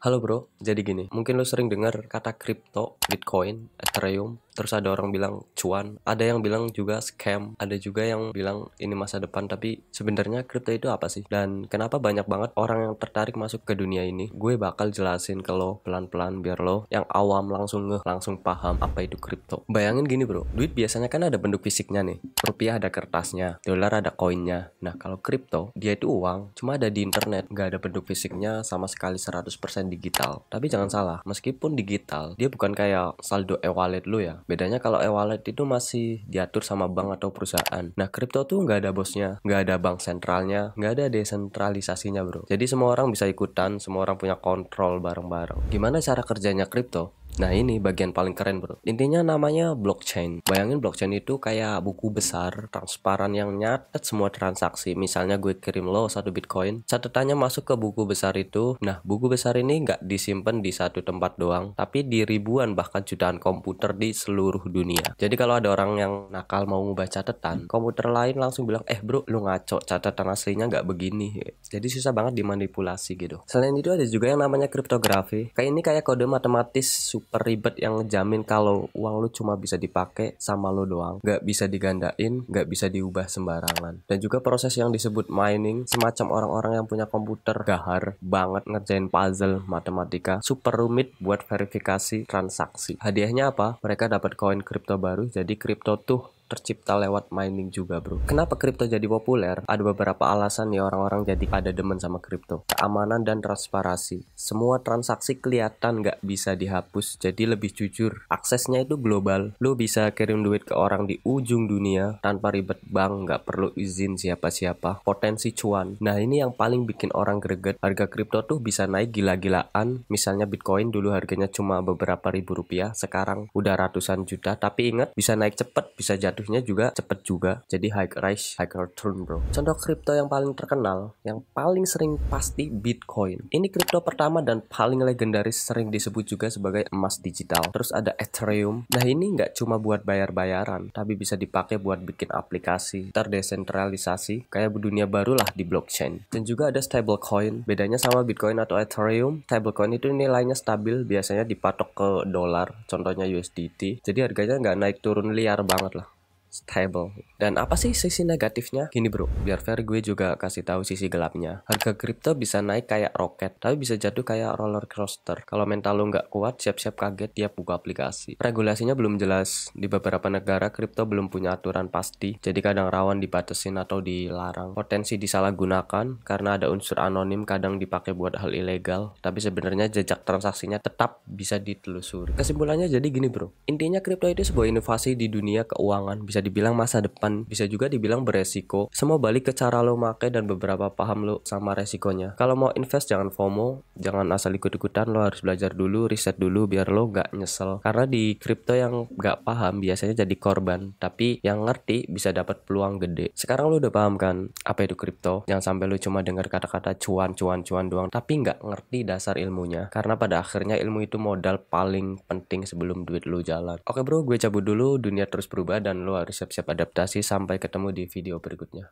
Halo bro, jadi gini, mungkin lo sering dengar kata kripto, Bitcoin, Ethereum, terus ada orang bilang cuan, ada yang bilang juga scam, ada juga yang bilang ini masa depan, tapi sebenarnya kripto itu apa sih? Dan kenapa banyak banget orang yang tertarik masuk ke dunia ini? Gue bakal jelasin ke lo pelan-pelan biar lo yang awam langsung langsung paham apa itu kripto. Bayangin gini bro, duit biasanya kan ada bentuk fisiknya nih, rupiah ada kertasnya, dolar ada koinnya. Nah kalau kripto, dia itu uang, cuma ada di internet, nggak ada bentuk fisiknya sama sekali 100% digital. Tapi jangan salah, meskipun digital, dia bukan kayak saldo e-wallet lu ya. Bedanya kalau e-wallet itu masih diatur sama bank atau perusahaan. Nah, kripto tuh nggak ada bosnya, nggak ada bank sentralnya, nggak ada desentralisasinya bro. Jadi semua orang bisa ikutan, semua orang punya kontrol bareng-bareng. Gimana cara kerjanya kripto? Nah ini bagian paling keren bro. Intinya namanya blockchain. Bayangin blockchain itu kayak buku besar, transparan yang nyatet semua transaksi. Misalnya gue kirim lo 1 Bitcoin, catatannya masuk ke buku besar itu. Nah buku besar ini nggak disimpan di satu tempat doang, tapi di ribuan bahkan jutaan komputer di seluruh dunia. Jadi kalau ada orang yang nakal mau ngubah catatan, komputer lain langsung bilang, bro lu ngaco, catatan aslinya nggak begini. Jadi susah banget dimanipulasi gitu. Selain itu ada juga yang namanya kriptografi. Kayak ini kayak kode matematis super ribet yang ngejamin kalau uang lu cuma bisa dipakai sama lu doang, nggak bisa digandain, nggak bisa diubah sembarangan. Dan juga proses yang disebut mining, semacam orang-orang yang punya komputer gahar banget ngerjain puzzle matematika super rumit buat verifikasi transaksi. Hadiahnya apa? Mereka dapat koin kripto baru, jadi kripto tuh tercipta lewat mining juga bro. Kenapa kripto jadi populer? Ada beberapa alasan ya orang-orang jadi pada demen sama kripto. Keamanan dan transparansi. Semua transaksi kelihatan nggak bisa dihapus, jadi lebih jujur. Aksesnya itu global. Lo bisa kirim duit ke orang di ujung dunia tanpa ribet bank, nggak perlu izin siapa-siapa. Potensi cuan. Nah ini yang paling bikin orang greget. Harga kripto tuh bisa naik gila-gilaan. Misalnya Bitcoin dulu harganya cuma beberapa ribu rupiah, sekarang udah ratusan juta. Tapi ingat, bisa naik cepet, bisa jatuhnya juga cepet juga. Jadi high rise, high return bro. Contoh kripto yang paling terkenal, yang paling sering pasti Bitcoin. Ini kripto pertama dan paling legendaris, sering disebut juga sebagai emas digital. Terus ada Ethereum. Nah ini nggak cuma buat bayar-bayaran, tapi bisa dipakai buat bikin aplikasi terdesentralisasi kayak dunia baru lah di blockchain. Dan juga ada stablecoin. Bedanya sama Bitcoin atau Ethereum, stablecoin itu nilainya stabil, biasanya dipatok ke dolar, contohnya USDT. Jadi harganya nggak naik turun liar banget lah, stable. Dan apa sih sisi negatifnya? Gini bro, biar fair gue juga kasih tahu sisi gelapnya. Harga kripto bisa naik kayak roket, tapi bisa jatuh kayak roller coaster. Kalau mental lo nggak kuat, siap-siap kaget tiap buka aplikasi. Regulasinya belum jelas. Di beberapa negara kripto belum punya aturan pasti, jadi kadang rawan dibatasin atau dilarang. Potensi disalahgunakan karena ada unsur anonim, kadang dipakai buat hal ilegal, tapi sebenarnya jejak transaksinya tetap bisa ditelusuri. Kesimpulannya jadi gini bro, intinya kripto itu sebuah inovasi di dunia keuangan, bisa dibilang masa depan, bisa juga dibilang beresiko. Semua balik ke cara lo make dan beberapa paham lo sama resikonya. Kalau mau invest jangan FOMO, jangan asal ikut-ikutan. Lo harus belajar dulu, riset dulu biar lo gak nyesel. Karena di kripto yang gak paham biasanya jadi korban, tapi yang ngerti bisa dapat peluang gede. Sekarang lo udah paham kan apa itu kripto? Jangan sampai lo cuma dengar kata-kata cuan doang, tapi gak ngerti dasar ilmunya. Karena pada akhirnya ilmu itu modal paling penting sebelum duit lo jalan. Oke bro, gue cabut dulu. Dunia terus berubah dan lo harus siap-siap adaptasi. Sampai ketemu di video berikutnya.